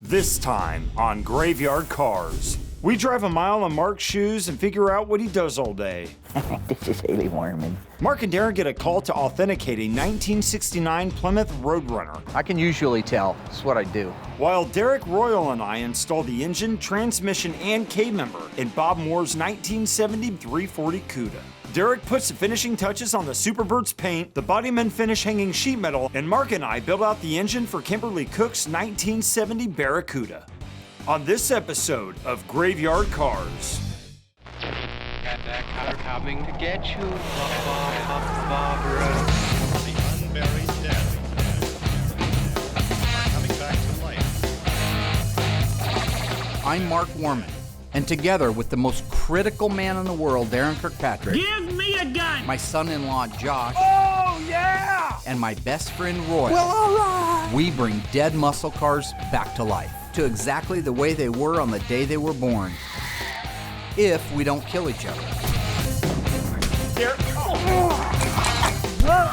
This time on Graveyard Cars, we drive a mile in Mark's shoes and figure out what he does all day. This is Haley Worman. Mark and Darren get a call to authenticate a 1969 Plymouth Roadrunner, I can usually tell. It's what I do. while Derek Royal and I install the engine, transmission, and K-member in Bob Moore's 1970 340 Cuda. Derek puts the finishing touches on the Superbird's paint, the bodymen finish hanging sheet metal, and Mark and I build out the engine for Kimberly Cook's 1970 Barracuda. On this episode of Graveyard Cars. Got that car coming to get you, Barbara. The unburied dead are coming back to life. I'm Mark Worman, and together with the most critical man in the world, Darren Kirkpatrick, Give me a gun! my son-in-law, Josh, Oh, yeah! and my best friend, Roy, Well, all right! we bring dead muscle cars back to life, to exactly the way they were on the day they were born, if we don't kill each other.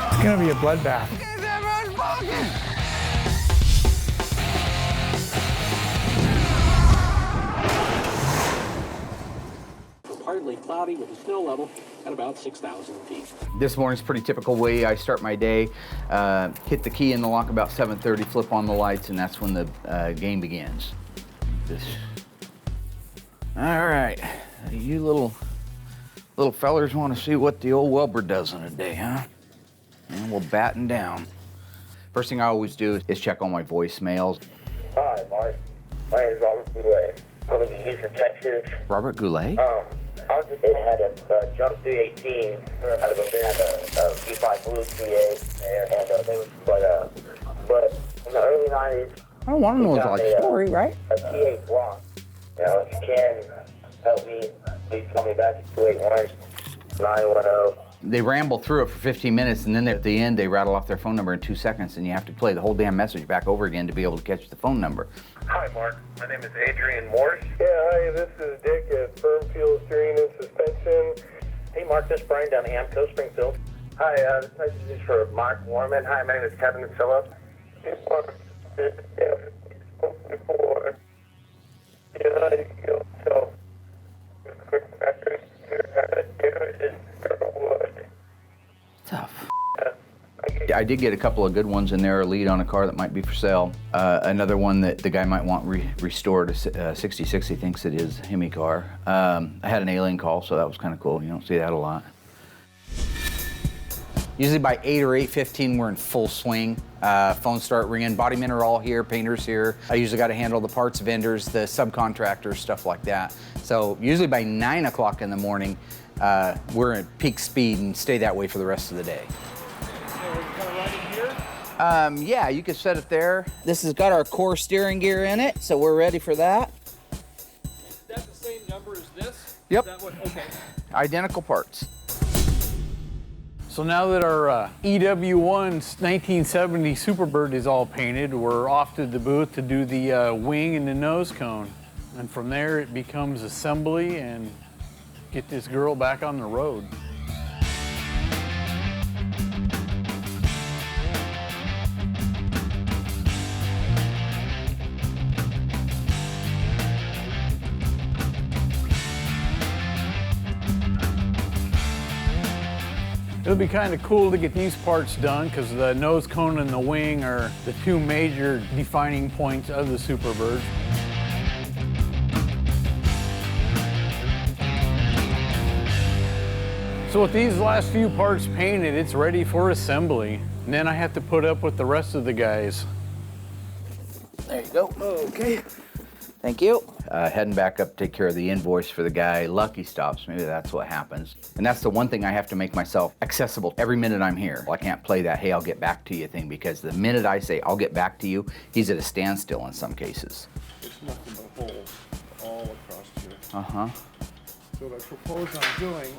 It's gonna be a bloodbath. Partly cloudy with a snow level at about 6,000 feet. This morning's pretty typical way I start my day. Hit the key in the lock about 7:30, flip on the lights, and that's when the game begins. All right, you little fellers want to see what the old Welber does in a day, huh? And we'll batten down. First thing I always do is check on my voicemails. Hi, Mark. My name is Robert Goulet. I'm in Houston, Texas. Robert Goulet? I was just had a jump 318 out of a V5 Blue TA, and they was, but in the early 90s, I don't want to know his life story, right? a T8 block. You know, if you can help me, please call me back at 281-910. They ramble through it for 15 minutes, and then at the end, they rattle off their phone number in 2 seconds, and you have to play the whole damn message back over again to be able to catch the phone number. Hi, Mark. My name is Adrian Morse. Yeah, hi, this is Dick at Firm Fuel Steering and Suspension. Hey, Mark, this is Brian down at Amco, Springfield. Hi, this message is for Mark Worman. Hi, my name is Kevin Phillips. Hey, Mark, this is Kevin. Before. Yeah, you so quick factory. Tough. I did get a couple of good ones in there, a lead on a car that might be for sale. Another one that the guy might want restored, a 66, he thinks it is a Hemi car. I had an alien call, so that was kind of cool. You don't see that a lot. Usually by 8 or 8:15, we're in full swing. Phones start ringing, bodymen are all here, painters here. I usually got to handle the parts vendors, the subcontractors, stuff like that. So usually by 9 o'clock in the morning, we're at peak speed and stay that way for the rest of the day. Yeah, you could set it there. This has got our core steering gear in it, so we're ready for that. Is that the same number as this? Yep. Is that what, okay. Identical parts. So now that our EW1 1970 Superbird is all painted, we're off to the booth to do the wing and the nose cone. And from there it becomes assembly and get this girl back on the road. It'll be kind of cool to get these parts done because the nose cone and the wing are the two major defining points of the Superbird. So with these last few parts painted, it's ready for assembly. And then I have to put up with the rest of the guys. There you go. Okay. Thank you. Heading back up to take care of the invoice for the guy. Lucky stops. Maybe that's what happens. And that's the one thing I have to make myself accessible every minute I'm here. I can't play that, hey, I'll get back to you thing, because the minute I say, I'll get back to you, he's at a standstill in some cases. It's nothing but holes all across here. Uh-huh. So what I propose on doing,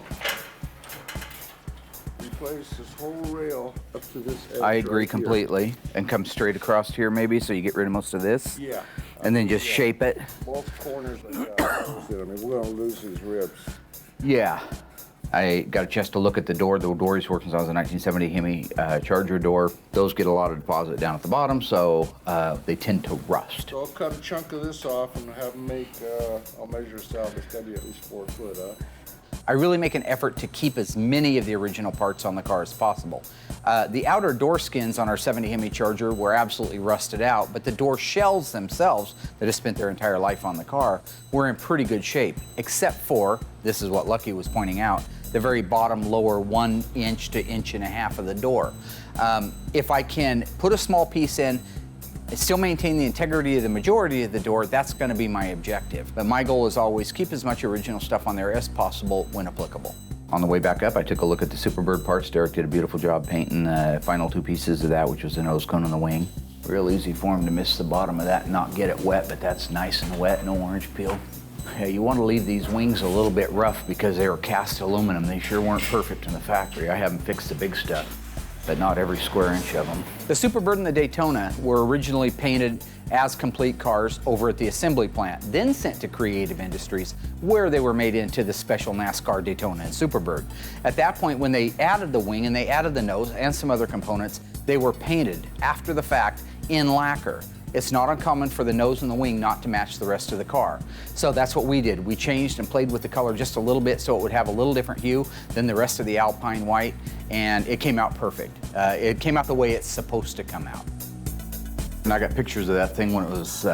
replace this whole rail up to this edge. I agree right here. completely. And come straight across here maybe, so you get rid of most of this? Yeah. And then just shape it? Both corners like that. I mean, we're gonna lose these ribs. Yeah. I got a chance to look at the door. The door he's worked since I was a 1970 Hemi Charger door. Those get a lot of deposit down at the bottom, so they tend to rust. So I'll cut a chunk of this off and have them make, I'll measure this out, it's gotta be at least 4 foot, huh? I really make an effort to keep as many of the original parts on the car as possible. The outer door skins on our 70 Hemi Charger were absolutely rusted out, but the door shells themselves that have spent their entire life on the car were in pretty good shape, except for, this is what Lucky was pointing out, the very bottom lower 1 inch to 1.5 inches of the door. If I can put a small piece in, still maintain the integrity of the majority of the door, that's going to be my objective. But my goal is always keep as much original stuff on there as possible when applicable. On the way back up, I took a look at the Superbird parts. Derek did a beautiful job painting the final 2 pieces of that, which was the nose cone and the wing. Real easy for him to miss the bottom of that and not get it wet, but that's nice and wet, no orange peel. Yeah, you want to leave these wings a little bit rough because they were cast aluminum. They sure weren't perfect in the factory. I haven't fixed the big stuff, but not every square inch of them. The Superbird and the Daytona were originally painted as complete cars over at the assembly plant, then sent to Creative Industries, where they were made into the special NASCAR Daytona and Superbird. At that point, when they added the wing and they added the nose and some other components, they were painted after the fact in lacquer. It's not uncommon for the nose and the wing not to match the rest of the car. So that's what we did. We changed and played with the color just a little bit so it would have a little different hue than the rest of the Alpine white, and it came out perfect. It came out the way it's supposed to come out. And I got pictures of that thing when it was,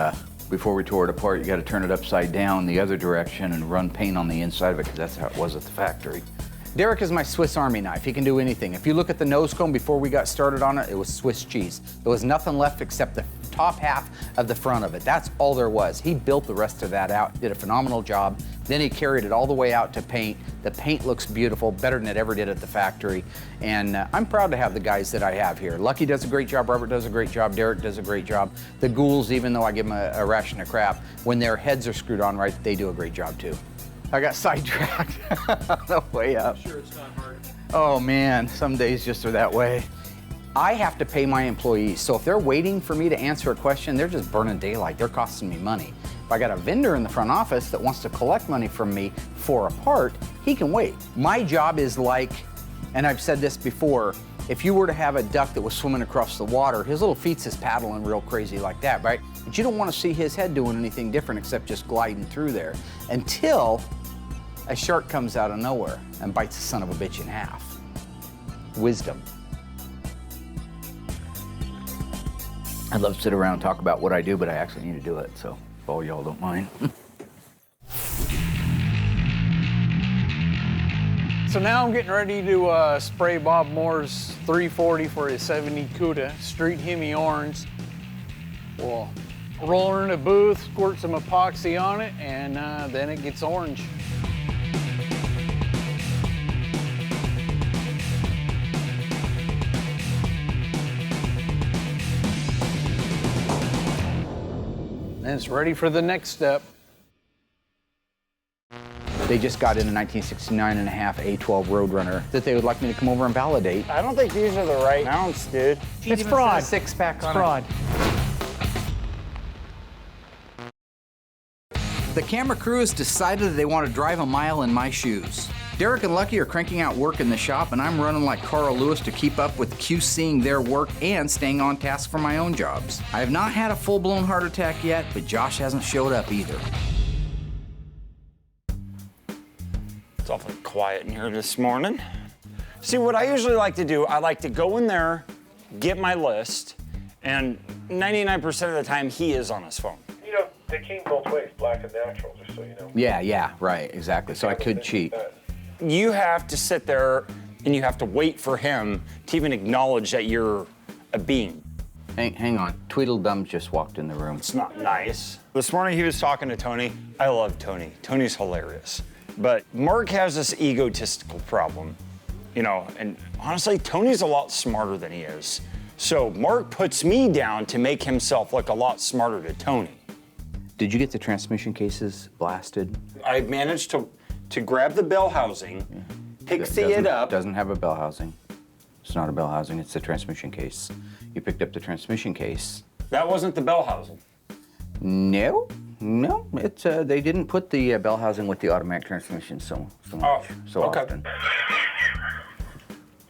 before we tore it apart. You got to turn it upside down the other direction and run paint on the inside of it, because that's how it was at the factory. Derek is my Swiss Army knife. He can do anything. If you look at the nose cone before we got started on it, it was Swiss cheese. There was nothing left except the top half of the front of it. That's all there was. He built the rest of that out, did a phenomenal job. Then he carried it all the way out to paint. The paint looks beautiful, better than it ever did at the factory. And I'm proud to have the guys that I have here. Lucky does a great job, Robert does a great job, Derek does a great job. The ghouls, even though I give them a ration of crap, when their heads are screwed on right, they do a great job too. I got sidetracked on the way up. I'm sure it's not hard. Oh man, some days just are that way. I have to pay my employees, so if they're waiting for me to answer a question, they're just burning daylight. They're costing me money. If I got a vendor in the front office that wants to collect money from me for a part, he can wait. My job is like, and I've said this before, if you were to have a duck that was swimming across the water, his little feet's is paddling real crazy like that, right? But you don't want to see his head doing anything different except just gliding through there until a shark comes out of nowhere and bites the son of a bitch in half. Wisdom. I'd love to sit around and talk about what I do, but I actually need to do it, so if all y'all don't mind. So now I'm getting ready to spray Bob Moore's 340 for his 70 CUDA, Street Hemi Orange. We'll roll her in a booth, squirt some epoxy on it, and then it gets orange. And it's ready for the next step. They just got in a 1969.5 A12 Roadrunner that they would like me to come over and validate. I don't think these are the right mounts, dude. It's fraud. Six-pack on Fraud. The camera crew has decided that they want to drive a mile in my shoes. Derek and Lucky are cranking out work in the shop, and I'm running like Carl Lewis to keep up with QCing their work and staying on task for my own jobs. I have not had a full-blown heart attack yet, but Josh hasn't showed up either. It's awfully quiet in here this morning. See, what I usually like to do, I like to go in there, get my list, and 99% of the time he is on his phone. You know, they came both ways, black and natural, just so you know. Yeah, right, exactly. So I could cheat. You have to sit there and you have to wait for him to even acknowledge that you're a being. Hang on. Tweedledum just walked in the room. It's not nice. This morning he was talking to Tony. I love Tony. Tony's hilarious. But Mark has this egotistical problem, you know, and honestly, Tony's a lot smarter than he is. So Mark puts me down to make himself look a lot smarter to Tony. Did you get the transmission cases blasted? I managed to grab the bell housing, pixie it up. Doesn't have a bell housing. It's not a bell housing, it's the transmission case. You picked up the transmission case. That wasn't the bell housing. No, No, it's they didn't put the bell housing with the automatic transmission so often.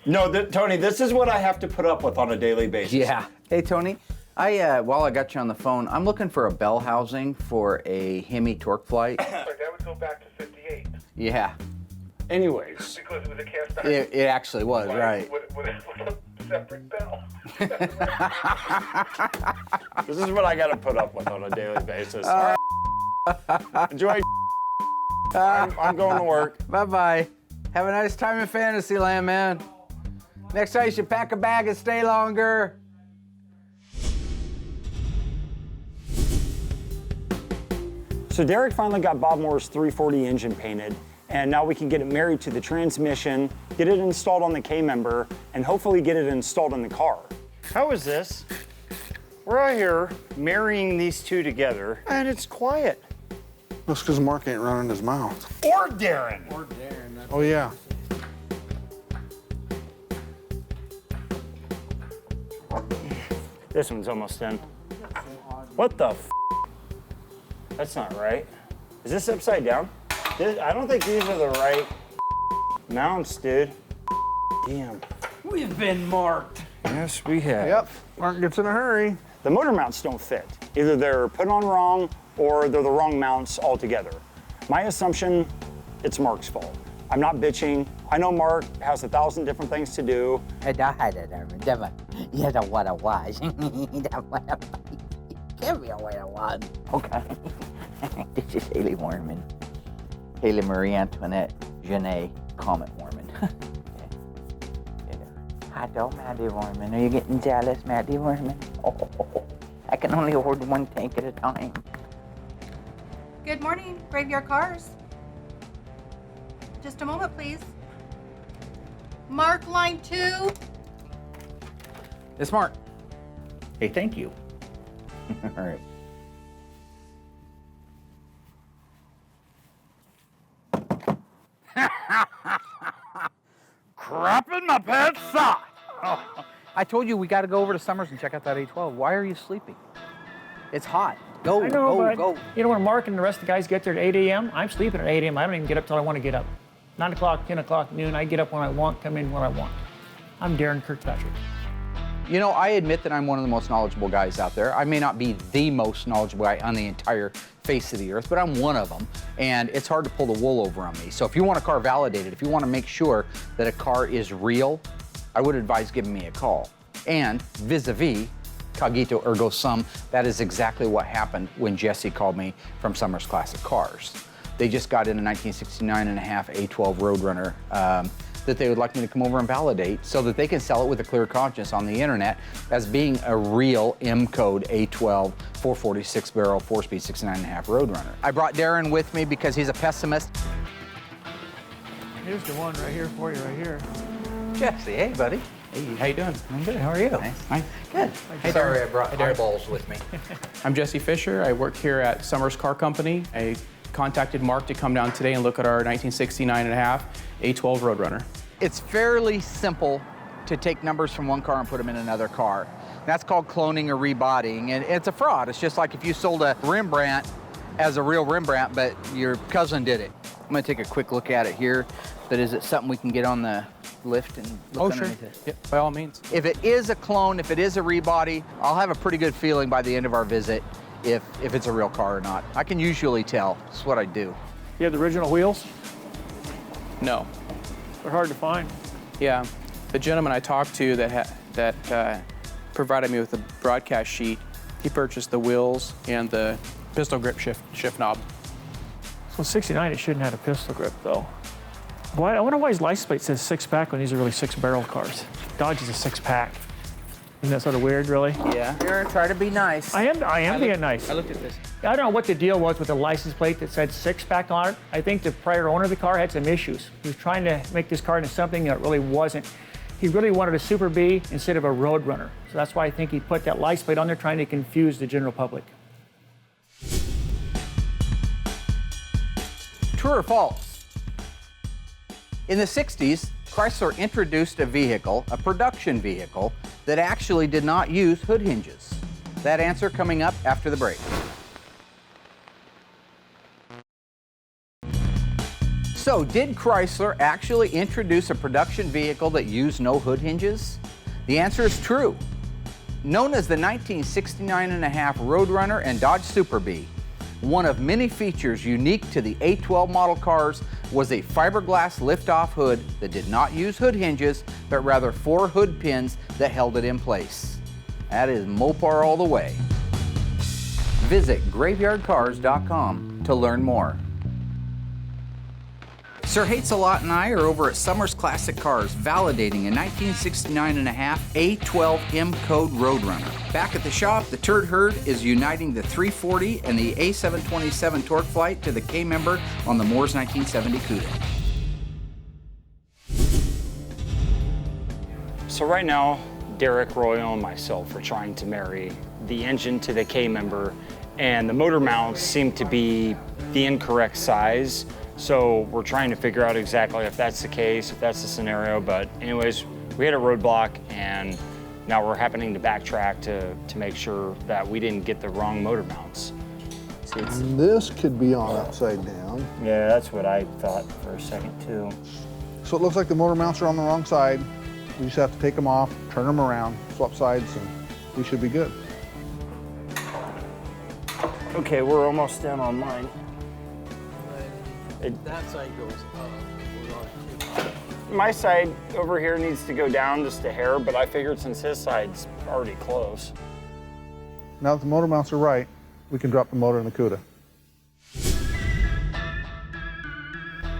No, Tony, this is what I have to put up with on a daily basis. Yeah. Hey, Tony, while I got you on the phone, I'm looking for a bell housing for a Hemi torque flight. That would go back to 58. Yeah. Anyways. Because it was a cast iron. It actually was, right. With a separate bell. This is what I got to put up with on a daily basis. Enjoy. I'm going to work. Bye-bye. Have a nice time in Fantasyland, man. Next time you should pack a bag and stay longer. So Derek finally got Bob Moore's 340 engine painted, and now we can get it married to the transmission, get it installed on the K-member, and hopefully get it installed in the car. How is this? We're out here marrying these two together, and it's quiet. That's because Mark ain't running his mouth. Or Darren. Oh, yeah. This one's almost in. What the f? That's not right. Is this upside down? I don't think these are the right mounts, dude. Damn. We've been marked. Yes, we have. Yep. Mark gets in a hurry. The motor mounts don't fit. Either they're put on wrong or they're the wrong mounts altogether. My assumption, it's Mark's fault. I'm not bitching. I know Mark has 1,000 different things to do. You don't want to watch. Give me a way to watch. Okay. This is Haley Worman. Haley Marie Antoinette Janae Comet Worman. Hello, Maddie Worman. Are you getting jealous, Maddie Worman? Oh, I can only afford one tank at a time. Good morning, Graveyard Cars. Just a moment, please. Mark line 2. It's Mark. Hey, thank you. All right. Crap in my pants sock. Oh. I told you we got to go over to Summers and check out that A12. Why are you sleeping? It's hot. Go, I know, go, but go. You know, when Mark and the rest of the guys get there at 8 a.m., I'm sleeping at 8 a.m. I don't even get up till I want to get up. 9 o'clock, 10 o'clock, noon, I get up when I want, come in when I want. I'm Darren Kirkpatrick. You know, I admit that I'm one of the most knowledgeable guys out there. I may not be the most knowledgeable guy on the entire face of the earth, but I'm one of them, and it's hard to pull the wool over on me. So if you want a car validated, if you want to make sure that a car is real, I would advise giving me a call. And vis-a-vis, cogito ergo sum, that is exactly what happened when Jesse called me from Summers Classic Cars. They just got in a 1969.5 A12 Roadrunner that they would like me to come over and validate so that they can sell it with a clear conscience on the internet as being a real M-code A12 446 barrel 4-speed 69.5 Roadrunner. I brought Darren with me because he's a pessimist. Here's the one right here for you, right here. Jesse, hey buddy. Hey, how you doing? I'm good, how are you? Nice. Hi. Good. Hey, sorry I brought eyeballs with me. I'm Jesse Fisher. I work here at Summers Car Company. I contacted Mark to come down today and look at our 1969.5 A12 Roadrunner. It's fairly simple to take numbers from one car and put them in another car. That's called cloning or rebodying, and it's a fraud. It's just like if you sold a Rembrandt as a real Rembrandt, but your cousin did it. I'm gonna take a quick look at it here, but is it something we can get on the lift and look underneath it? Yep, by all means. If it is a clone, if it is a rebody, I'll have a pretty good feeling by the end of our visit if it's a real car or not. I can usually tell. That's what I do. You have the original wheels? No. They're hard to find. Yeah, the gentleman I talked to that provided me with the broadcast sheet, he purchased the wheels and the pistol grip shift knob. So 69, it shouldn't have a pistol grip though. Boy, I wonder why his license plate says 6-pack when these are really 6-barrel cars. Dodge is a 6-pack. Isn't that sort of weird, really? Yeah. You're trying to be nice. I am being nice. I looked at this. I don't know what the deal was with the license plate that said 6-pack on it. I think the prior owner of the car had some issues. He was trying to make this car into something that it really wasn't. He really wanted a Super B instead of a Roadrunner. So that's why I think he put that license plate on there trying to confuse the general public. True or false? In the 60s, Chrysler introduced a vehicle, a production vehicle, that actually did not use hood hinges. That answer coming up after the break. So, did Chrysler actually introduce a production vehicle that used no hood hinges? The answer is true. Known as the 1969.5 Roadrunner and Dodge Superbird, one of many features unique to the A12 model cars was a fiberglass lift-off hood that did not use hood hinges, but rather 4 hood pins that held it in place. That is Mopar all the way. Visit graveyardcars.com to learn more. Sir Hates-A-Lot and I are over at Summers Classic Cars validating a 1969.5 A12 M Code Roadrunner. Back at the shop, the Turd Herd is uniting the 340 and the A727 torque flight to the K-member on the Moore's 1970 Cuda. So right now, Derek, Royal, and myself are trying to marry the engine to the K-member, and the motor mounts seem to be the incorrect size. So we're trying to figure out exactly if that's the case, if that's the scenario. But anyways, we had a roadblock, and now we're happening to backtrack to make sure that we didn't get the wrong motor mounts. See, This could be on upside down. yeah, that's what I thought for a second too. So it looks like the motor mounts are on the wrong side. We just have to take them off, turn them around, swap sides, and we should be good. Okay, we're almost done on mine. That side goes up. My side over here needs to go down just a hair, but I figured since his side's already close. Now that the motor mounts are right, we can drop the motor in the CUDA.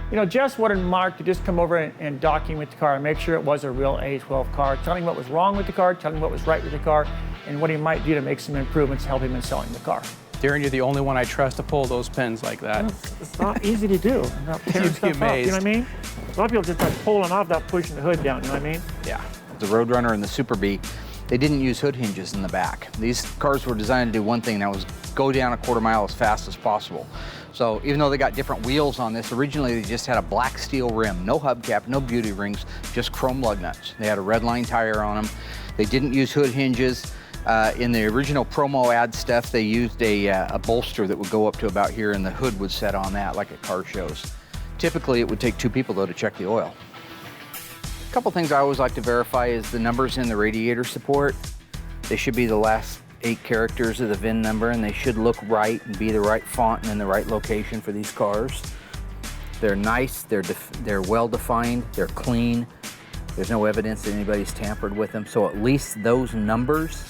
You know, Jess wanted Mark to just come over and document the car and make sure it was a real A12 car, tell him what was wrong with the car, tell him what was right with the car, and what he might do to make some improvements, help him in selling the car. Darren, you're the only one I trust to pull those pins like that. It's not easy to do. Not tearing You'd be stuff off, you know what I amazed. mean? A lot of people just like pulling off without pushing the hood down, you know what I mean? Yeah. The Roadrunner and the Superbird, they didn't use hood hinges in the back. These cars were designed to do one thing, and that was go down a quarter mile as fast as possible. So even though they got different wheels on this, originally they just had a black steel rim, no hubcap, no beauty rings, just chrome lug nuts. They had a red line tire on them. They didn't use hood hinges. In the original promo ad stuff, they used a bolster that would go up to about here, and the hood would set on that like at car shows. Typically, it would take 2 people, though, to check the oil. A couple things I always like to verify is the numbers in the radiator support. They should be the last 8 characters of the VIN number, and they should look right and be the right font and in the right location for these cars. They're nice, they're well-defined, they're clean. There's no evidence that anybody's tampered with them, so at least those numbers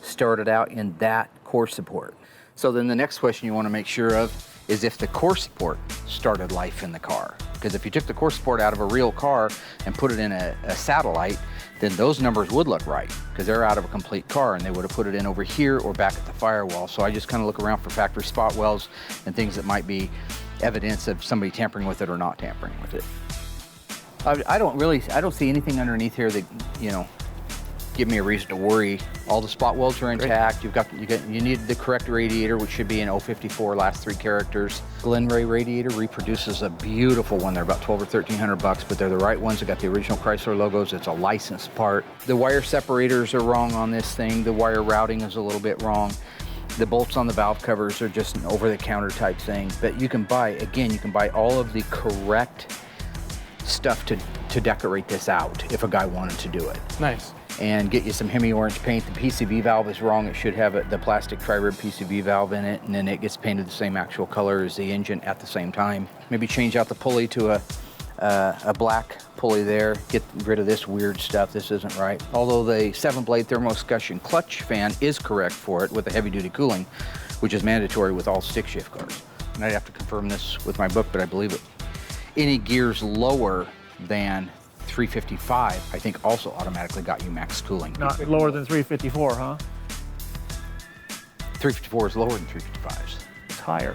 started out in that core support. So then the next question you want to make sure of is if the core support started life in the car. Because if you took the core support out of a real car and put it in a satellite, then those numbers would look right because they're out of a complete car, and they would have put it in over here or back at the firewall. So I just kind of look around for factory spot welds and things that might be evidence of somebody tampering with it or not tampering with it. I don't see anything underneath here that, you know, give me a reason to worry. All the spot welds are intact. You need the correct radiator, which should be an 054 last 3 characters. Glenray radiator reproduces a beautiful one. They're about $1,200 or $1,300, but they're the right ones. They got the original Chrysler logos. It's a licensed part. The wire separators are wrong on this thing. The wire routing is a little bit wrong. The bolts on the valve covers are just an over-the-counter type thing. But you can buy all of the correct stuff to decorate this out if a guy wanted to do it. Nice. And get you some Hemi orange paint. The PCV valve is wrong. It should have the plastic tri-rib PCV valve in it, and then it gets painted the same actual color as the engine at the same time. Maybe change out the pulley to a black pulley there. Get rid of this weird stuff. This isn't right. Although the 7-blade thermoscussion clutch fan is correct for it with the heavy-duty cooling, which is mandatory with all stick shift cars. And I'd have to confirm this with my book, but I believe it. Any gears lower than 355, I think also automatically got you max cooling. Not lower than 354, huh? 354 is lower than 355s. It's higher.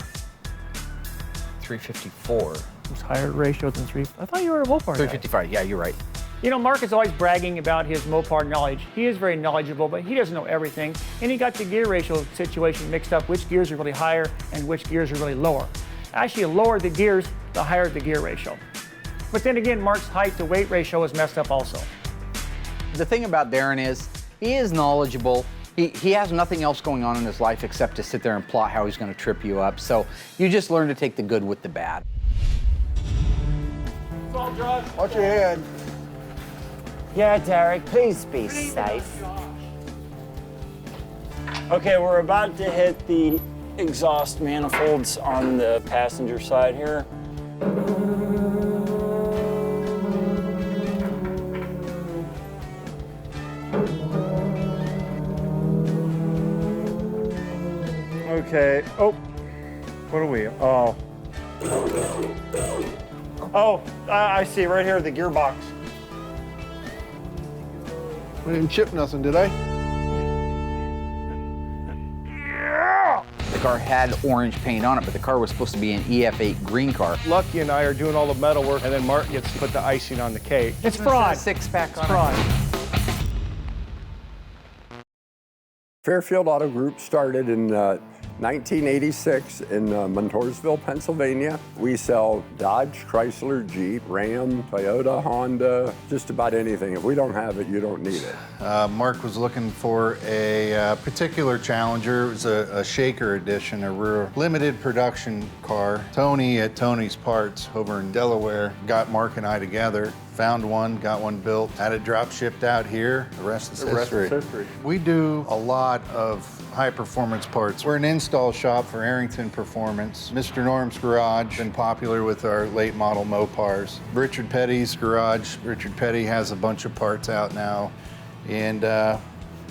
354. It's higher ratio than 3. I thought you were a Mopar 355, yeah, you're right. You know, Mark is always bragging about his Mopar knowledge. He is very knowledgeable, but he doesn't know everything. And he got the gear ratio situation mixed up, which gears are really higher and which gears are really lower. Actually, the lower the gears, the higher the gear ratio. But then again, Mark's height to weight ratio is messed up also. The thing about Darren is he is knowledgeable. He has nothing else going on in his life except to sit there and plot how he's going to trip you up. So you just learn to take the good with the bad. Watch your head. Yeah, Derek, please be safe. Okay, we're about to hit the exhaust manifolds on the passenger side here. Okay. Oh, what are we? Oh. Oh, I see right here, the gearbox. We didn't chip nothing, did I? The car had orange paint on it, but the car was supposed to be an EF8 green car. Lucky and I are doing all the metal work, and then Mark gets to put the icing on the cake. It's fraud. Six-pack on Fraud. Fairfield Auto Group started in 1986 in Montoursville, Pennsylvania. We sell Dodge, Chrysler, Jeep, Ram, Toyota, Honda, just about anything. If we don't have it, you don't need it. Mark was looking for a particular Challenger. It was a Shaker edition, a real limited production car. Tony at Tony's Parts over in Delaware got Mark and I together. Found one, got one built, had it drop shipped out here. The rest is history. We do a lot of high performance parts. We're an install shop for Arrington Performance. Mr. Norm's Garage, been popular with our late model Mopars. Richard Petty's Garage. Richard Petty has a bunch of parts out now. And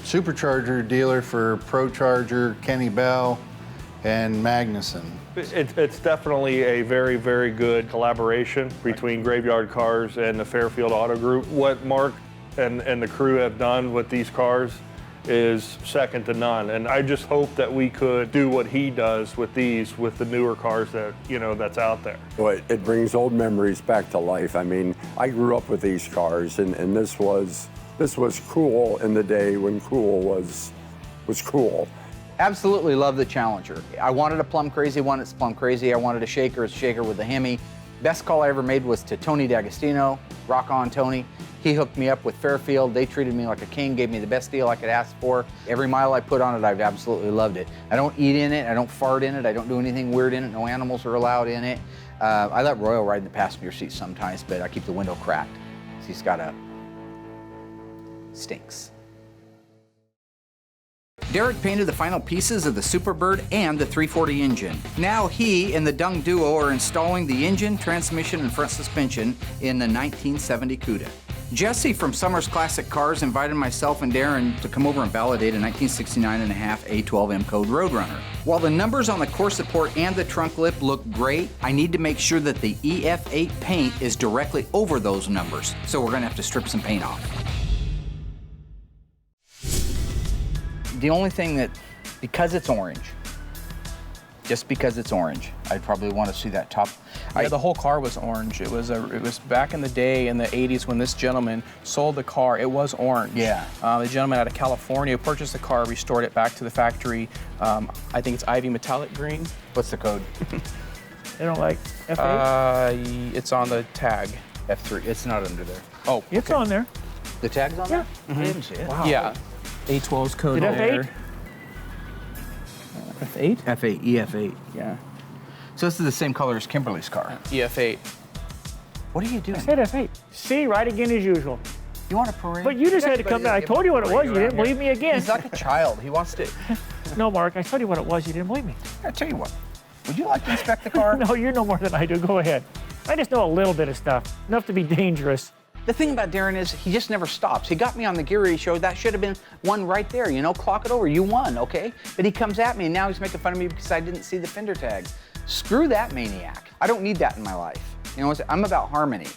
Supercharger dealer for ProCharger, Kenny Bell, and Magnuson. It's definitely a very, very good collaboration between Graveyard Cars and the Fairfield Auto Group. What Mark and the crew have done with these cars is second to none. And I just hope that we could do what he does with these, with the newer cars that, that's out there. Well, it brings old memories back to life. I mean, I grew up with these cars, and this was cool in the day when cool was cool. Absolutely love the Challenger. I wanted a Plum Crazy one, it's Plum Crazy. I wanted a Shaker, it's Shaker with a Hemi. Best call I ever made was to Tony D'Agostino, rock on Tony. He hooked me up with Fairfield. They treated me like a king, gave me the best deal I could ask for. Every mile I put on it, I've absolutely loved it. I don't eat in it, I don't fart in it, I don't do anything weird in it, no animals are allowed in it. I let Royal ride in the passenger seat sometimes, but I keep the window cracked. He's got stinks. Derek painted the final pieces of the Superbird and the 340 engine. Now he and the Dung duo are installing the engine, transmission, and front suspension in the 1970 Cuda. Jesse from Summers Classic Cars invited myself and Darren to come over and validate a 1969.5 A12 M Code Roadrunner. While the numbers on the core support and the trunk lip look great, I need to make sure that the EF8 paint is directly over those numbers, so we're gonna have to strip some paint off. The only thing that, because it's orange, just because it's orange, I'd probably want to see that top. Yeah, the whole car was orange. It was back in the day in the 80s when this gentleman sold the car, it was orange. Yeah. The gentleman out of California purchased the car, restored it back to the factory. I think it's Ivy Metallic Green. What's the code? They don't like F8? It's on the tag. F3, it's not under there. Oh, it's on there. The tag's on there? I didn't see it. Wow. Yeah. A12's code Did there. F8? F8? F8, EF8. Yeah. So this is the same color as Kimberly's car. EF8. What are you doing? I said F8. See, right again as usual. You want a parade? But you just had to come back. I told you what it was. You didn't believe me again. He's like a child. He wants to. No, Mark, I told you what it was. You didn't believe me. I tell you what. Would you like to inspect the car? No, you know more than I do. Go ahead. I just know a little bit of stuff. Enough to be dangerous. The thing about Darren is he just never stops. He got me on the Geary show. That should have been one right there, clock it over. You won, okay? But he comes at me and now he's making fun of me because I didn't see the fender tag. Screw that maniac. I don't need that in my life. I'm about harmony.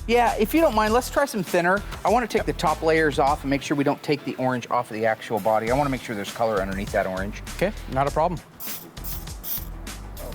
Yeah, if you don't mind, let's try some thinner. I want to take the top layers off and make sure we don't take the orange off of the actual body. I want to make sure there's color underneath that orange. Okay, not a problem. So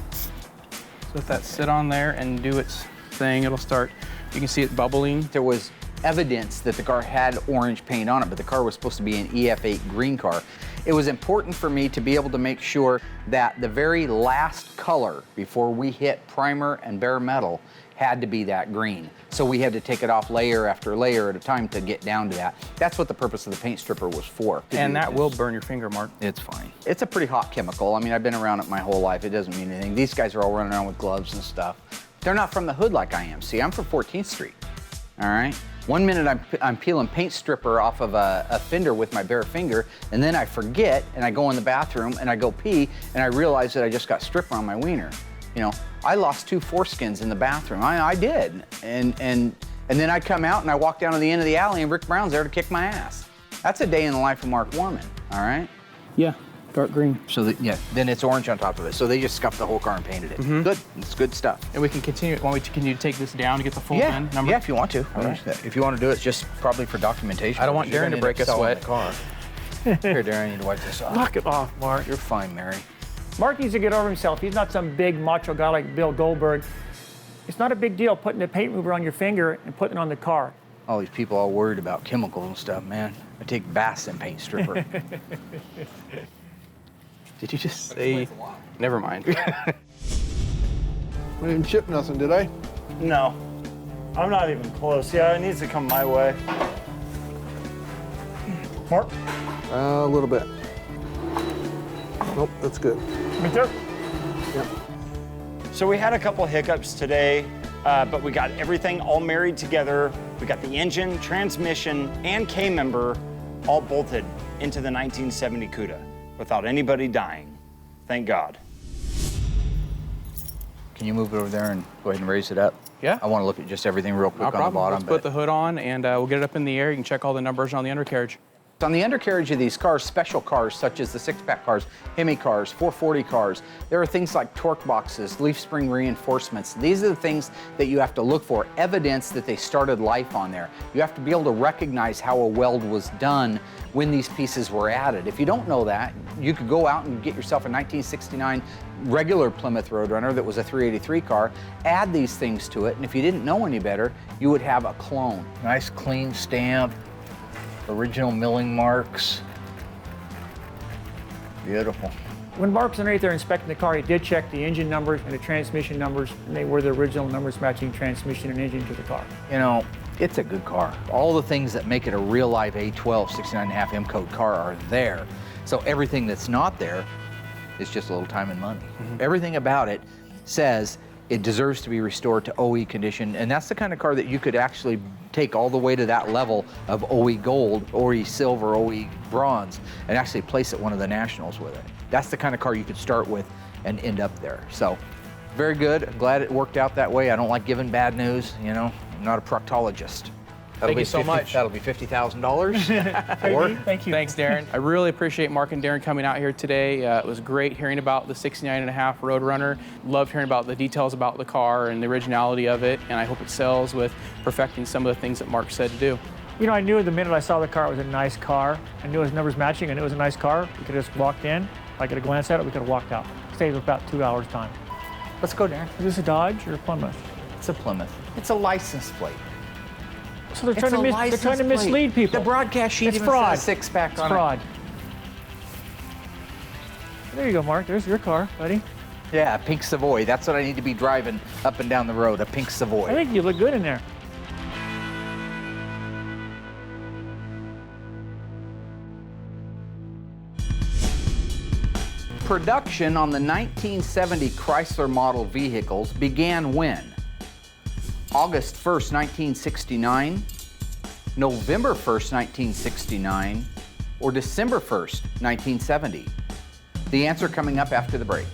let that sit on there and do its thing. It'll start. You can see it bubbling. There was evidence that the car had orange paint on it, but the car was supposed to be an EF8 green car. It was important for me to be able to make sure that the very last color before we hit primer and bare metal had to be that green. So we had to take it off layer after layer at a time to get down to that. That's what the purpose of the paint stripper was for. And that will burn your finger, Mark. It's fine. It's a pretty hot chemical. I mean, I've been around it my whole life. It doesn't mean anything. These guys are all running around with gloves and stuff. They're not from the hood like I am. See, I'm from 14th Street, all right? One minute I'm peeling paint stripper off of a fender with my bare finger, and then I forget, and I go in the bathroom, and I go pee, and I realize that I just got stripper on my wiener. You know, I lost 2 foreskins in the bathroom. I did, and then I come out, and I walk down to the end of the alley, and Rick Brown's there to kick my ass. That's a day in the life of Mark Worman, all right? Yeah, dark green. So, then it's orange on top of it. So they just scuffed the whole car and painted it. Good, it's good stuff. And we can continue, want me to continue to take this down to get the full VIN number? Yeah, if you want to. All right. If you want to do it, just probably for documentation. I don't want Darren to break a sweat. Car. Here, Darren, you need to wipe this off. Knock it off, Mark. You're fine, Mary. Mark needs to get over himself. He's not some big macho guy like Bill Goldberg. It's not a big deal putting a paint remover on your finger and putting it on the car. All these people all worried about chemicals and stuff, man. I take baths in paint stripper. Did you just say? Never mind. I didn't chip nothing, did I? No, I'm not even close. Yeah, it needs to come my way. Mark? A little bit. Nope, that's good. Right there? Yep. So we had a couple hiccups today, but we got everything all married together. We got the engine, transmission, and K-member all bolted into the 1970 CUDA without anybody dying. Thank God. Can you move it over there and go ahead and raise it up? Yeah. I want to look at just everything real quick No on problem. the bottom. Let's put the hood on, and we'll get it up in the air. You can check all the numbers on the undercarriage. On the undercarriage of these cars, special cars such as the 6-pack cars, Hemi cars, 440 cars, there are things like torque boxes, leaf spring reinforcements. These are the things that you have to look for, evidence that they started life on there. You have to be able to recognize how a weld was done when these pieces were added. If you don't know that, you could go out and get yourself a 1969 regular Plymouth Roadrunner that was a 383 car, add these things to it, and if you didn't know any better, you would have a clone. Nice clean stamp. Original milling marks. Beautiful. When Mark's underneath there inspecting the car, he did check the engine numbers and the transmission numbers, and they were the original numbers matching transmission and engine to the car. You know, it's a good car. All the things that make it a real life A12 69.5 M code car are there. So everything that's not there is just a little time and money. Everything about it says it deserves to be restored to OE condition, and that's the kind of car that you could actually take all the way to that level of OE gold, OE silver, OE bronze, and actually place at one of the nationals with it. That's the kind of car you could start with and end up there. So, very good. I'm glad it worked out that way. I don't like giving bad news, you know. I'm not a proctologist. Thank you so much. That'll be $50,000. Thank you. Thanks, Darren. I really appreciate Mark and Darren coming out here today. It was great hearing about the 69.5 Roadrunner. Loved hearing about the details about the car and the originality of it, and I hope it sells with perfecting some of the things that Mark said to do. You know, I knew the minute I saw the car it was a nice car. I knew his numbers matching. I knew it was a nice car. We could have just walked in. If I could have glanced at it, we could have walked out. Saved about 2 hours time. Let's go, Darren. Is this a Dodge or a Plymouth? It's a Plymouth. It's a license plate. So they're trying to mislead people. The broadcast sheet It's even fraud. says 6-pack on Fraud. There you go, Mark. There's your car, buddy. it. Yeah, a pink Savoy. That's what I need to be driving up and down the road, a pink Savoy. I think you look good in there. Production on the 1970 Chrysler model vehicles began when? August 1st, 1969, November 1st, 1969, or December 1st, 1970? The answer coming up after the break.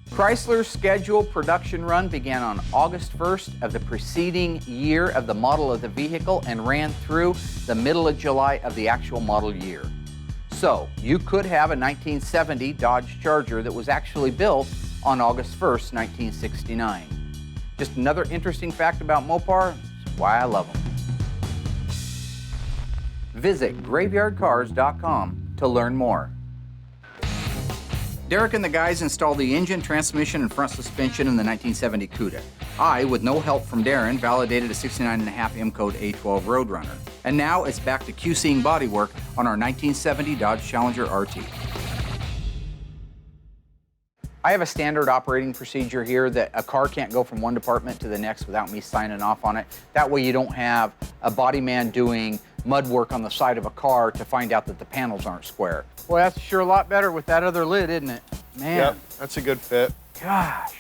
Chrysler's scheduled production run began on August 1st of the preceding year of the model of the vehicle and ran through the middle of July of the actual model year. So, you could have a 1970 Dodge Charger that was actually built on August 1st, 1969. Just another interesting fact about Mopar, it's why I love them. Visit graveyardcars.com to learn more. Derek and the guys installed the engine, transmission, and front suspension in the 1970 CUDA. I, with no help from Darren, validated a 69.5 M code A12 Roadrunner. And now it's back to QCing bodywork on our 1970 Dodge Challenger RT. I have a standard operating procedure here that a car can't go from one department to the next without me signing off on it. That way you don't have a body man doing mud work on the side of a car to find out that the panels aren't square. Well, that's sure a lot better with that other lid, isn't it? Man. Yep, that's a good fit. Gosh.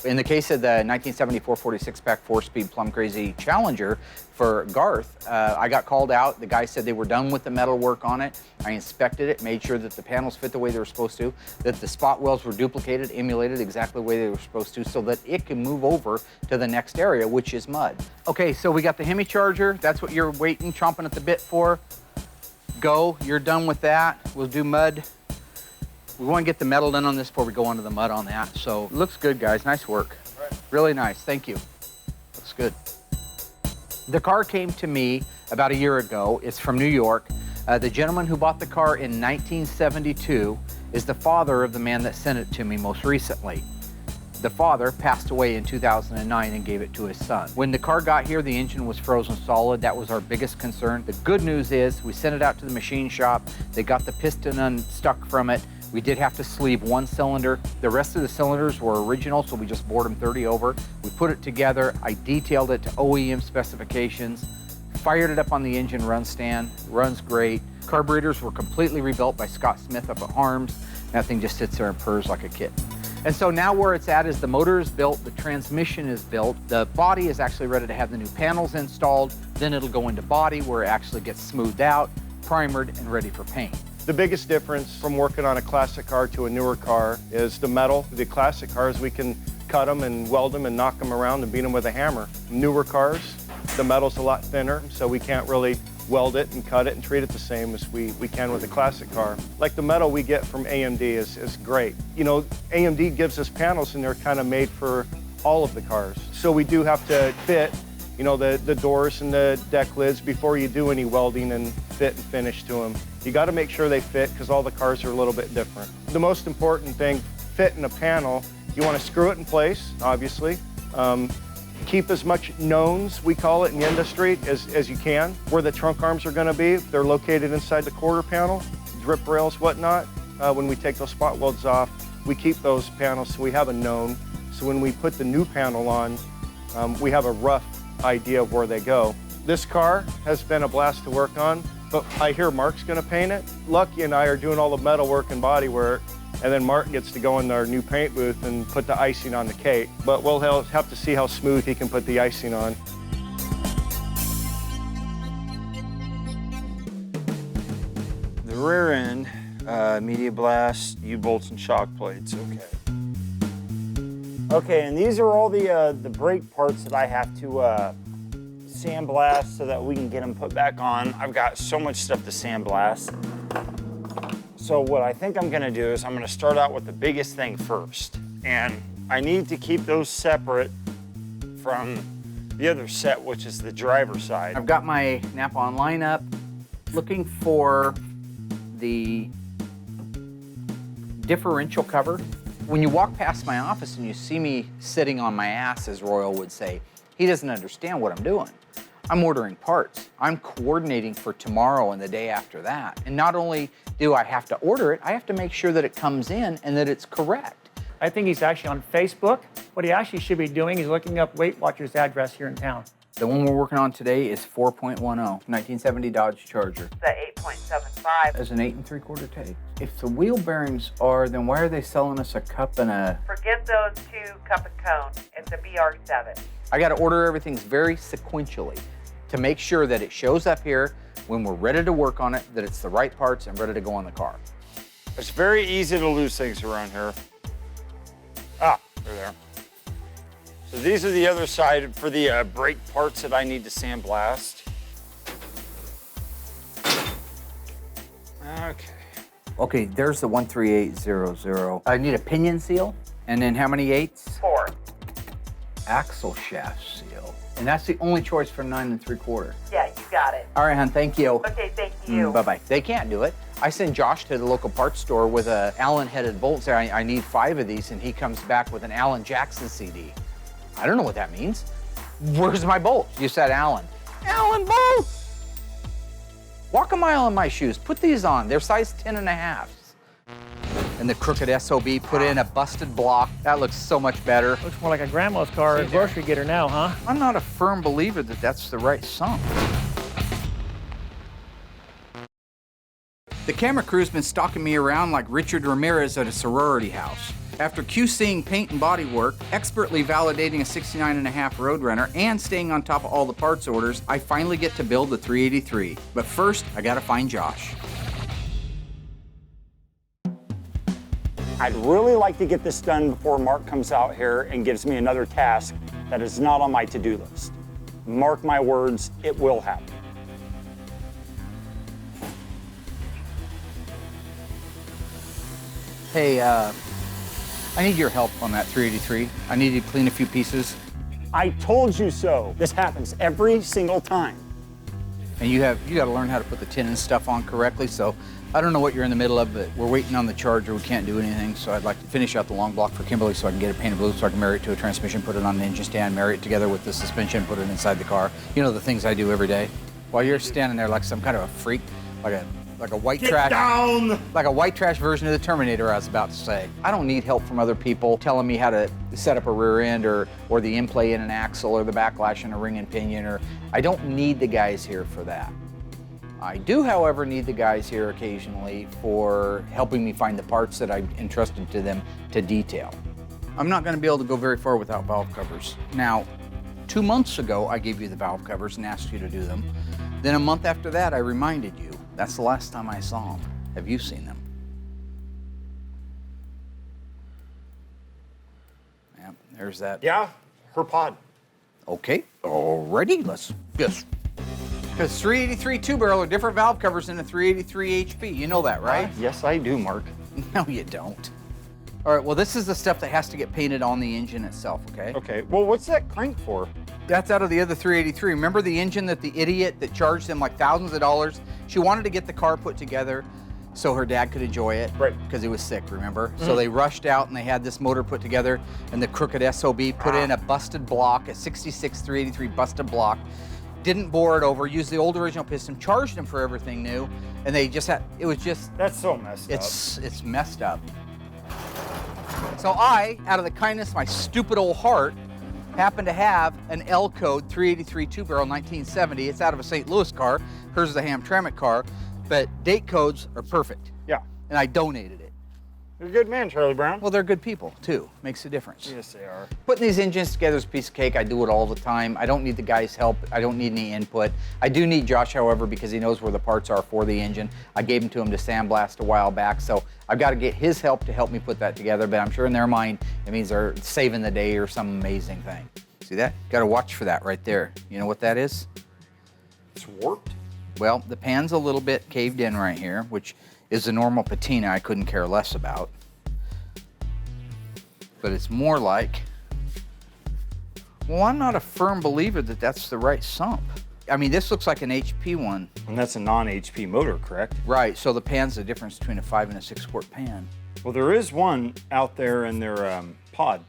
In the case of the 1974 46-pack 4-speed Plum Crazy Challenger for Garth, I got called out. The guy said they were done with the metal work on it. I inspected it, made sure that the panels fit the way they were supposed to, that the spot welds were duplicated, emulated exactly the way they were supposed to, so that it can move over to the next area, which is mud. Okay, so we got the Hemi Charger. That's what you're waiting, chomping at the bit for. Go, you're done with that. We'll do mud. We want to get the metal done on this before we go onto the mud on that. So looks good, guys. Nice work. Really nice. Thank you. Looks good. The car came to me about a year ago. It's from New York. The gentleman who bought the car in 1972 is the father of the man that sent it to me most recently. The father passed away in 2009 and gave it to his son. When the car got here, the engine was frozen solid. That was our biggest concern. The good news is we sent it out to the machine shop. They got the piston unstuck from it. We did have to sleeve one cylinder. The rest of the cylinders were original, so we just bored them 30 over. We put it together. I detailed it to OEM specifications, fired it up on the engine run stand. Runs great. Carburetors were completely rebuilt by Scott Smith up at Harms. That thing just sits there and purrs like a kitten. And so now where it's at is the motor is built, the transmission is built, the body is actually ready to have the new panels installed, then it'll go into body where it actually gets smoothed out, primered, and ready for paint. The biggest difference from working on a classic car to a newer car is the metal. The classic cars, we can cut them and weld them and knock them around and beat them with a hammer. Newer cars, the metal's a lot thinner, so we can't really weld it and cut it and treat it the same as we can with a classic car. Like the metal we get from AMD is great. You know, AMD gives us panels and they're kind of made for all of the cars. So we do have to fit, you know, the doors and the deck lids before you do any welding and fit and finish to them. You got to make sure they fit because all the cars are a little bit different. The most important thing, fitting a panel, you want to screw it in place, obviously. Keep as much knowns, we call it in the industry, as you can. Where the trunk arms are going to be, they're located inside the quarter panel, drip rails, whatnot. When we take those spot welds off, we keep those panels so we have a known. So when we put the new panel on, we have a rough idea of where they go. This car has been a blast to work on, but I hear Mark's going to paint it. Lucky and I are doing all the metal work and body work, and then Mark gets to go in our new paint booth and put the icing on the cake. But we'll have to see how smooth he can put the icing on. The rear end, media blast, U-bolts and shock plates, okay. Okay, and these are all the brake parts that I have to sandblast so that we can get them put back on. I've got so much stuff to sandblast. So what I think I'm gonna do is I'm gonna start out with the biggest thing first. And I need to keep those separate from the other set, which is the driver's side. I've got my Napa-On lineup, looking for the differential cover. When you walk past my office and you see me sitting on my ass, as Royal would say, he doesn't understand what I'm doing. I'm ordering parts. I'm coordinating for tomorrow and the day after that. And not only do I have to order it, I have to make sure that it comes in and that it's correct. I think he's actually on Facebook. What he actually should be doing is looking up Weight Watchers' address here in town. The one we're working on today is 4.10, 1970 Dodge Charger. The 8.75. As an 8 3/4 take. If the wheel bearings are, then why are they selling us a cup and a... Forget those two cup and cone. It's a BR7. I got to order everything very sequentially to make sure that it shows up here when we're ready to work on it, that it's the right parts and ready to go on the car. It's very easy to lose things around here. Ah, they're there. So these are the other side for the brake parts that I need to sandblast. Okay. Okay, there's the 13800. I need a pinion seal, and then how many 8s? 4. Axle shaft seal. And that's the only choice for 9 3/4. Yeah, you got it. All right, hon, thank you. Okay, thank you. Bye-bye. They can't do it. I send Josh to the local parts store with a Allen-headed bolt. Say, I need 5 of these, and he comes back with an Alan Jackson CD. I don't know what that means. Where's my bolt? You said Alan. Alan bolt! Walk a mile in my shoes. Put these on. They're size 10.5. And the crooked SOB put in a busted block. That looks so much better. Looks more like a grandma's car, a grocery getter now, huh? I'm not a firm believer that that's the right sump. The camera crew's been stalking me around like Richard Ramirez at a sorority house. After QCing paint and body work, expertly validating a 69.5 Roadrunner, and staying on top of all the parts orders, I finally get to build the 383. But first, I gotta find Josh. I'd really like to get this done before Mark comes out here and gives me another task that is not on my to-do list. Mark my words, it will happen. Hey, I need your help on that 383. I need you to clean a few pieces. I told you so. This happens every single time. And you gotta learn how to put the tin and stuff on correctly, so I don't know what you're in the middle of, but we're waiting on the charger. We can't do anything, so I'd like to finish out the long block for Kimberly so I can get it painted blue, so I can marry it to a transmission, put it on an engine stand, marry it together with the suspension, put it inside the car. You know, the things I do every day. While you're standing there like some kind of a freak, like a white trash. Down! Like a white trash version of the Terminator, I was about to say. I don't need help from other people telling me how to set up a rear end or the in-play in an axle or the backlash in a ring and pinion, I don't need the guys here for that. I do, however, need the guys here occasionally for helping me find the parts that I've entrusted to them to detail. I'm not gonna be able to go very far without valve covers. Now, 2 months ago, I gave you the valve covers and asked you to do them. Then a month after that, I reminded you. That's the last time I saw them. Have you seen them? Yeah, there's that. Yeah, her pod. Okay, alrighty, let's just. Because 383 two-barrel are different valve covers than a 383 HP. You know that, right? Yes, I do, Mark. No, you don't. All right, well, this is the stuff that has to get painted on the engine itself, okay? Okay, well, what's that crank for? That's out of the other 383. Remember the engine that the idiot that charged them like thousands of dollars? She wanted to get the car put together so her dad could enjoy it. Right. Because he was sick, remember? So they rushed out and they had this motor put together, and the crooked SOB put in a busted block, a 66 383 busted block, didn't bore it over, used the old original piston, charged them for everything new, and they just had, it was just... That's so messed up. It's messed up. So I, out of the kindness of my stupid old heart, happen to have an L code 383 two-barrel 1970. It's out of a St. Louis car. Hers is a Hamtramck car, but date codes are perfect. Yeah. And I donated it. You're a good man, Charlie Brown. Well, they're good people, too. Makes a difference. Yes, they are. Putting these engines together is a piece of cake. I do it all the time. I don't need the guys' help. I don't need any input. I do need Josh, however, because he knows where the parts are for the engine. I gave them to him to sandblast a while back, so I've got to get his help to help me put that together, but I'm sure in their mind, it means they're saving the day or some amazing thing. See that? Got to watch for that right there. You know what that is? It's warped? Well, the pan's a little bit caved in right here, which is a normal patina I couldn't care less about. But it's more like, well, I'm not a firm believer that that's the right sump. I mean, this looks like an HP one. And that's a non-HP motor, correct? Right, so the pan's the difference between a 5 and a 6 quart pan. Well, there is one out there in their pod.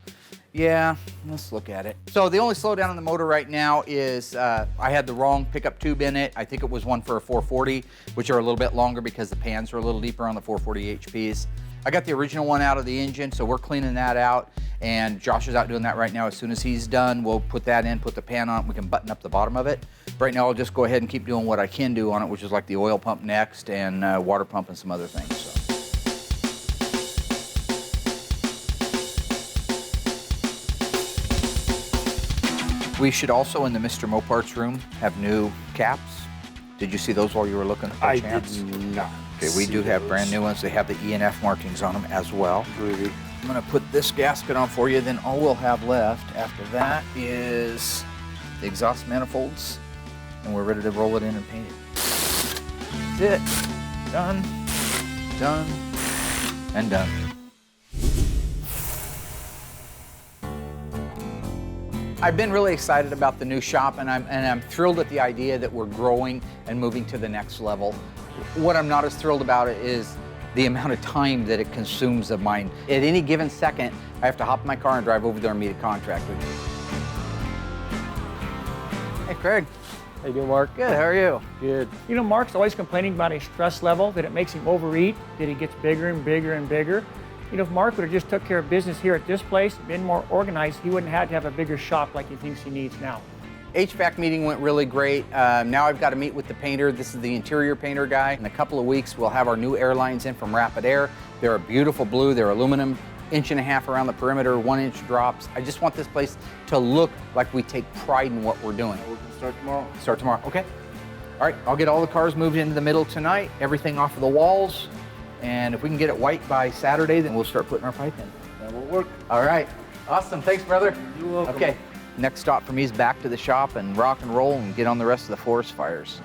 Yeah, let's look at it. So the only slowdown on the motor right now is I had the wrong pickup tube in it. I think it was one for a 440, which are a little bit longer because the pans are a little deeper on the 440 HPs. I got the original one out of the engine, so we're cleaning that out, and Josh is out doing that right now. As soon as he's done, we'll put that in, put the pan on it, we can button up the bottom of it. Right now, I'll just go ahead and keep doing what I can do on it, which is like the oil pump next and water pump and some other things. So. We should also, in the Mr. Moparts room, have new caps. Did you see those while you were looking? I did not. Okay, we do have brand new ones. They have the ENF markings on them as well. Groovy. I'm gonna put this gasket on for you, then all we'll have left after that is the exhaust manifolds, and we're ready to roll it in and paint it. That's it. Done, done, and done. I've been really excited about the new shop, and I'm thrilled at the idea that we're growing and moving to the next level. What I'm not as thrilled about it is the amount of time that it consumes of mine. At any given second, I have to hop in my car and drive over there and meet a contractor. Hey, Craig. How you doing, Mark? Good, how are you? Good. You know, Mark's always complaining about his stress level, that it makes him overeat, that he gets bigger and bigger and bigger. You know, if Mark would have just took care of business here at this place, been more organized, he wouldn't have to have a bigger shop like he thinks he needs now. HVAC meeting went really great. Now I've got to meet with the painter. This is the interior painter guy. In a couple of weeks, we'll have our new airlines in from Rapid Air. They're a beautiful blue. They're aluminum, 1.5 inches around the perimeter, 1-inch drops. I just want this place to look like we take pride in what we're doing. We can start tomorrow. Start tomorrow, okay. All right, I'll get all the cars moved into the middle tonight, everything off of the walls, and if we can get it white by Saturday, then we'll start putting our pipe in. That will work. All right, awesome, thanks, brother. You're welcome. Okay, next stop for me is back to the shop and rock and roll and get on the rest of the forest fires.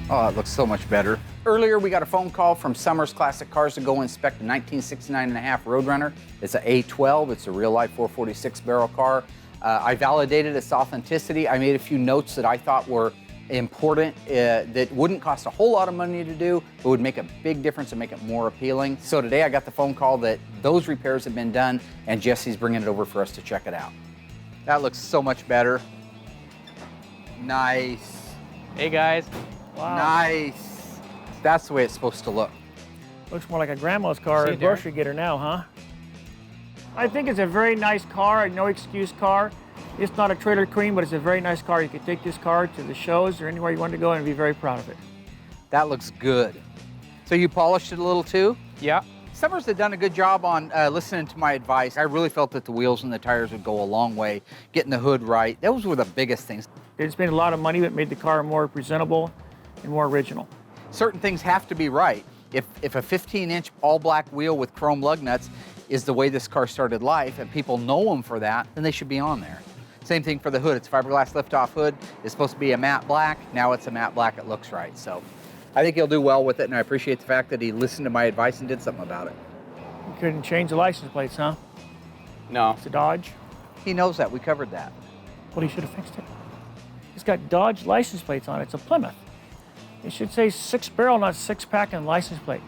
Oh, it looks so much better. Earlier, we got a phone call from Summers Classic Cars to go inspect a 1969.5 Roadrunner. It's an A12. It's a real-life 446 barrel car. I validated its authenticity. I made a few notes that I thought were important that wouldn't cost a whole lot of money to do, but would make a big difference and make it more appealing. So today, I got the phone call that those repairs have been done, and Jesse's bringing it over for us to check it out. That looks so much better. Nice. Hey, guys. Wow. Nice. That's the way it's supposed to look. Looks more like a grandma's car, See, a grocery getter now, huh? I think it's a very nice car, a no excuse car. It's not a trailer queen, but it's a very nice car. You could take this car to the shows or anywhere you want to go and be very proud of it. That looks good. So you polished it a little too? Yeah. Summers had done a good job on listening to my advice. I really felt that the wheels and the tires would go a long way, getting the hood right. Those were the biggest things. They spent a lot of money, but made the car more presentable and more original. Certain things have to be right. If a 15-inch all-black wheel with chrome lug nuts is the way this car started life, and people know them for that, then they should be on there. Same thing for the hood. It's a fiberglass lift-off hood. It's supposed to be a matte black. Now it's a matte black. It looks right. So I think he'll do well with it, and I appreciate the fact that he listened to my advice and did something about it. You couldn't change the license plates, huh? No. It's a Dodge. He knows that. We covered that. Well, he should have fixed it. It's got Dodge license plates on it. It's a Plymouth. It should say 6-barrel, not 6-pack on the license plate.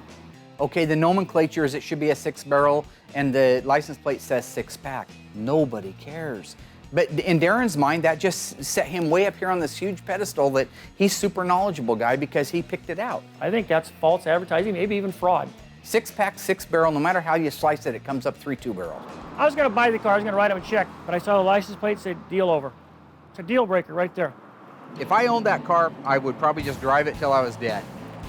Okay, the nomenclature is it should be a 6-barrel, and the license plate says 6-pack. Nobody cares. But in Darren's mind, that just set him way up here on this huge pedestal that he's super knowledgeable guy because he picked it out. I think that's false advertising, maybe even fraud. 6-pack, 6-barrel, no matter how you slice it, it comes up 3 2-barrels. I was going to buy the car, I was going to write him a check, but I saw the license plate said deal over. It's a deal breaker right there. If I owned that car, I would probably just drive it till I was dead.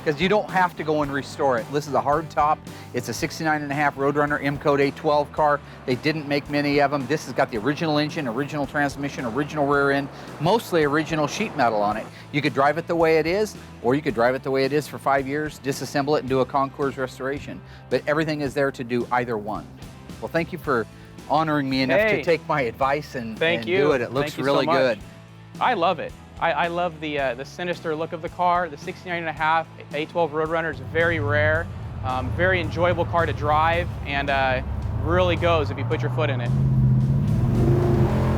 Because you don't have to go and restore it. This is a hard top. It's a 69.5 Roadrunner M-Code A12 car. They didn't make many of them. This has got the original engine, original transmission, original rear end, mostly original sheet metal on it. You could drive it the way it is, or you could drive it the way it is for 5 years, disassemble it and do a concours restoration. But everything is there to do either one. Well, thank you for honoring me enough to take my advice and do it. It looks really good. I love it. I love the sinister look of the car. The 69.5 A12 Roadrunner is very rare, very enjoyable car to drive, and really goes if you put your foot in it.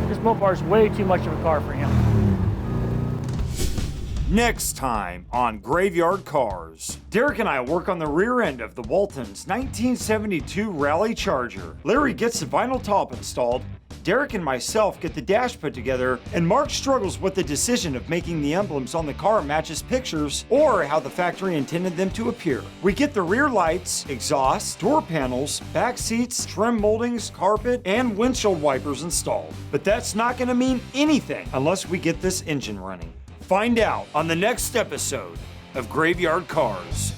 This Mopar is way too much of a car for him. Next time on Graveyard Cars, Derek and I work on the rear end of the Walton's 1972 Rally Charger. Larry gets the vinyl top installed, Derek and myself get the dash put together, and Mark struggles with the decision of making the emblems on the car match his pictures or how the factory intended them to appear. We get the rear lights, exhaust, door panels, back seats, trim moldings, carpet, and windshield wipers installed. But that's not going to mean anything unless we get this engine running. Find out on the next episode of Graveyard Cars.